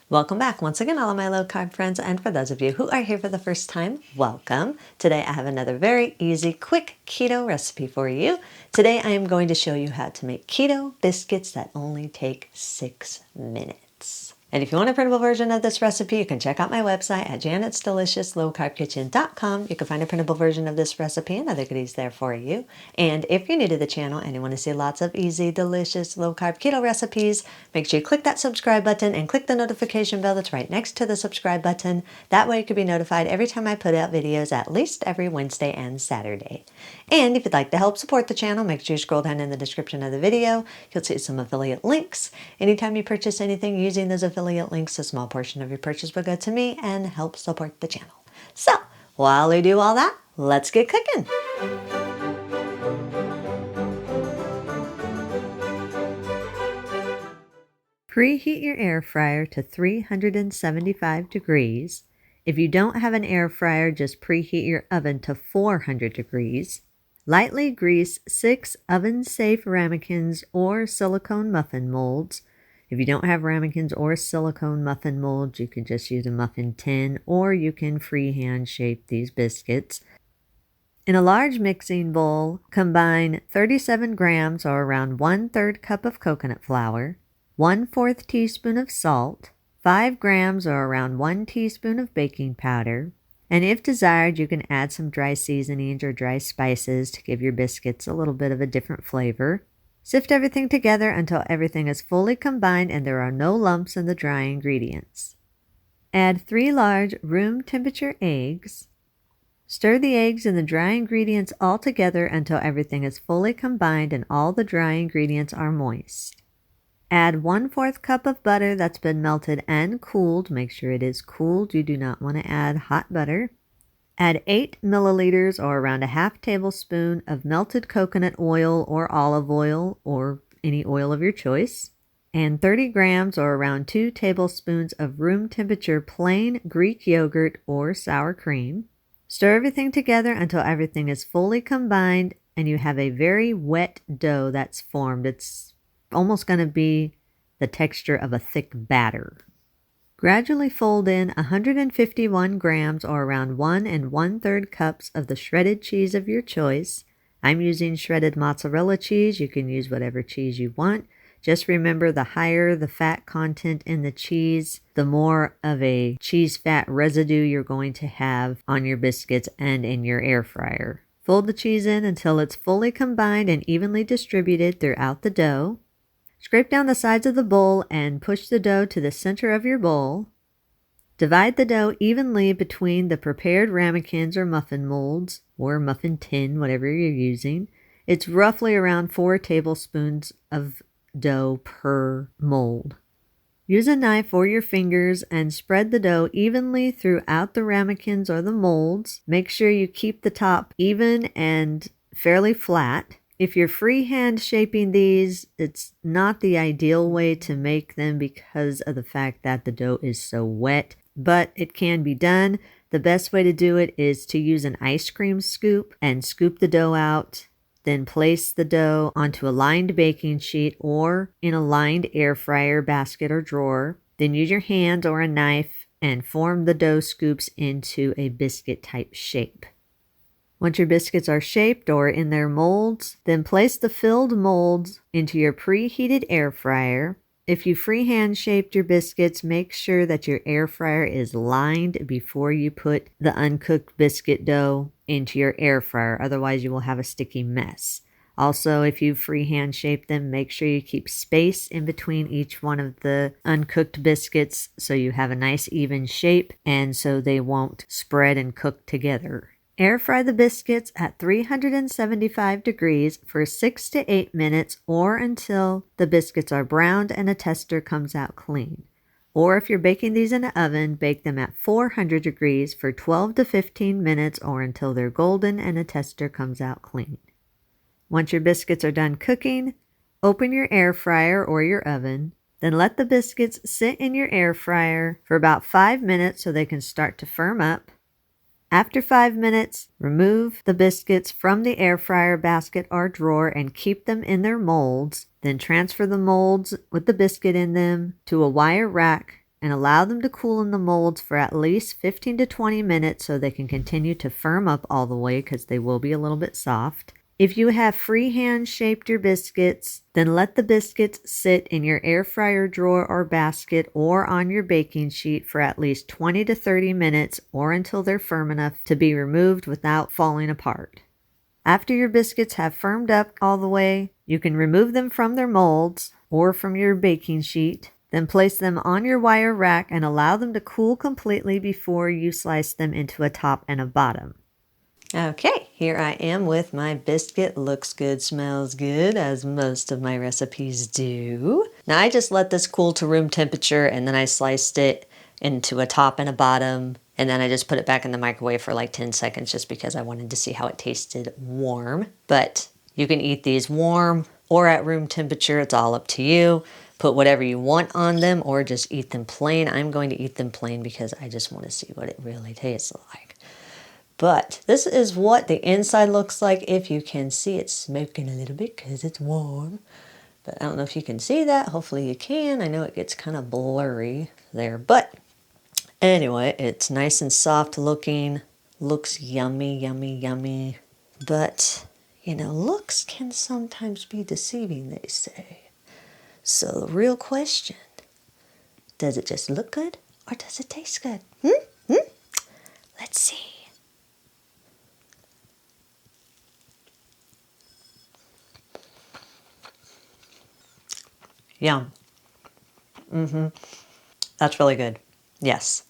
Welcome back once again, all of my low carb friends, and for those of you who are here for the first time, welcome. Today I have another very easy, quick keto recipe for you. Today I am going to show you how to make keto biscuits that only take 6 minutes. And if you want a printable version of this recipe, you can check out my website at janetsdeliciouslowcarbkitchen.com. You can find a printable version of this recipe and other goodies there for you. And if you're new to the channel and you want to see lots of easy, delicious, low-carb keto recipes, make sure you click that subscribe button and click the notification bell that's right next to the subscribe button. That way you can be notified every time I put out videos, at least every Wednesday and Saturday. And if you'd like to help support the channel, make sure you scroll down in the description of the video. You'll see some affiliate links. Anytime you purchase anything using those affiliate links, a small portion of your purchase will go to me and help support the channel. So, while we do all that, let's get cooking. Preheat your air fryer to 375 degrees. If you don't have an air fryer, just preheat your oven to 400 degrees. Lightly grease 6 oven-safe ramekins or silicone muffin molds. If you don't have ramekins or silicone muffin molds, you can just use a muffin tin, or you can freehand shape these biscuits. In a large mixing bowl, combine 37 grams or around 1/3 cup of coconut flour, 1/4 teaspoon of salt, 5 grams or around 1 teaspoon of baking powder, and if desired, you can add some dry seasonings or dry spices to give your biscuits a little bit of a different flavor. Sift everything together until everything is fully combined and there are no lumps in the dry ingredients. Add 3 large room temperature eggs. Stir the eggs and the dry ingredients all together until everything is fully combined and all the dry ingredients are moist. Add 1/4 cup of butter that's been melted and cooled. Make sure it is cooled. You do not want to add hot butter. Add 8 milliliters or around a half tablespoon of melted coconut oil or olive oil or any oil of your choice. And 30 grams or around 2 tablespoons of room temperature plain Greek yogurt or sour cream. Stir everything together until everything is fully combined and you have a very wet dough that's formed. It's almost going to be the texture of a thick batter. Gradually fold in 151 grams or around 1 1/3 cups of the shredded cheese of your choice. I'm using shredded mozzarella cheese. You can use whatever cheese you want. Just remember, the higher the fat content in the cheese, the more of a cheese fat residue you're going to have on your biscuits and in your air fryer. Fold the cheese in until it's fully combined and evenly distributed throughout the dough. Scrape down the sides of the bowl and push the dough to the center of your bowl. Divide the dough evenly between the prepared ramekins or muffin molds, or muffin tin, whatever you're using. It's roughly around 4 tablespoons of dough per mold. Use a knife or your fingers and spread the dough evenly throughout the ramekins or the molds. Make sure you keep the top even and fairly flat. If you're freehand shaping these, it's not the ideal way to make them because of the fact that the dough is so wet, but it can be done. The best way to do it is to use an ice cream scoop and scoop the dough out, then place the dough onto a lined baking sheet or in a lined air fryer basket or drawer. Then use your hand or a knife and form the dough scoops into a biscuit type shape. Once your biscuits are shaped or in their molds, then place the filled molds into your preheated air fryer. If you freehand shaped your biscuits, make sure that your air fryer is lined before you put the uncooked biscuit dough into your air fryer. Otherwise, you will have a sticky mess. Also, if you freehand shape them, make sure you keep space in between each one of the uncooked biscuits so you have a nice even shape and so they won't spread and cook together. Air fry the biscuits at 375 degrees for 6 to 8 minutes or until the biscuits are browned and a tester comes out clean. Or if you're baking these in an oven, bake them at 400 degrees for 12 to 15 minutes or until they're golden and a tester comes out clean. Once your biscuits are done cooking, open your air fryer or your oven. Then let the biscuits sit in your air fryer for about 5 minutes so they can start to firm up. After 5 minutes, remove the biscuits from the air fryer basket or drawer and keep them in their molds. Then transfer the molds with the biscuit in them to a wire rack and allow them to cool in the molds for at least 15 to 20 minutes so they can continue to firm up all the way because they will be a little bit soft. If you have freehand shaped your biscuits, then let the biscuits sit in your air fryer drawer or basket or on your baking sheet for at least 20 to 30 minutes or until they're firm enough to be removed without falling apart. After your biscuits have firmed up all the way, you can remove them from their molds or from your baking sheet. Then place them on your wire rack and allow them to cool completely before you slice them into a top and a bottom. Okay, here I am with my biscuit. Looks good, smells good, as most of my recipes do. Now I just let this cool to room temperature and then I sliced it into a top and a bottom. And then I just put it back in the microwave for like 10 seconds just because I wanted to see how it tasted warm. But you can eat these warm or at room temperature. It's all up to you. Put whatever you want on them or just eat them plain. I'm going to eat them plain because I just want to see what it really tastes like. But this is what the inside looks like. If you can see, it's smoking a little bit because it's warm. But I don't know if you can see that. Hopefully you can. I know it gets kind of blurry there. But anyway, it's nice and soft looking. Looks yummy, yummy, yummy. But, you know, looks can sometimes be deceiving, they say. So the real question, does it just look good or does it taste good? Let's see. Yum. That's really good. Yes.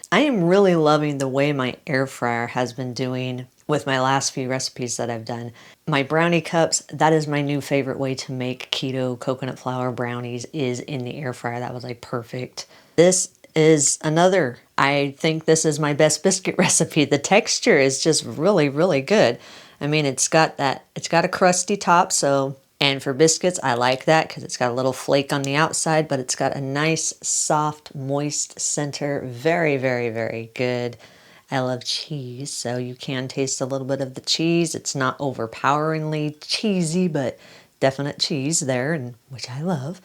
I am really loving the way my air fryer has been doing with my last few recipes that I've done. My brownie cups, that is my new favorite way to make keto coconut flour brownies, is in the air fryer. That was like perfect. This is another. I think this is my best biscuit recipe. The texture is just really, really good. I mean, it's got a crusty top, so, and for biscuits, I like that because it's got a little flake on the outside, but it's got a nice, soft, moist center. Very, very, very good. I love cheese, so you can taste a little bit of the cheese. It's not overpoweringly cheesy, but definite cheese there, and which I love.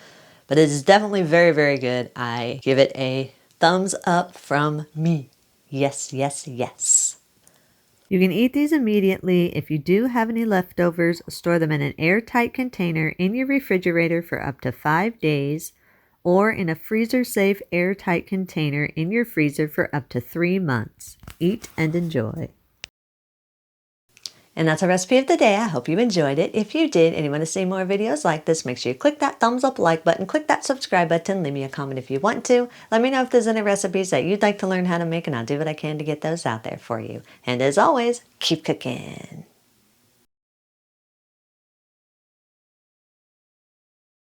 But it is definitely very, very good. I give it a thumbs up from me. Yes, yes, yes. You can eat these immediately. If you do have any leftovers, store them in an airtight container in your refrigerator for up to 5 days, or in a freezer-safe airtight container in your freezer for up to 3 months. Eat and enjoy. And that's our recipe of the day. I hope you enjoyed it. If you did and you want to see more videos like this, make sure you click that thumbs up like button, click that subscribe button, leave me a comment if you want to. Let me know if there's any recipes that you'd like to learn how to make, and I'll do what I can to get those out there for you. And as always, keep cooking.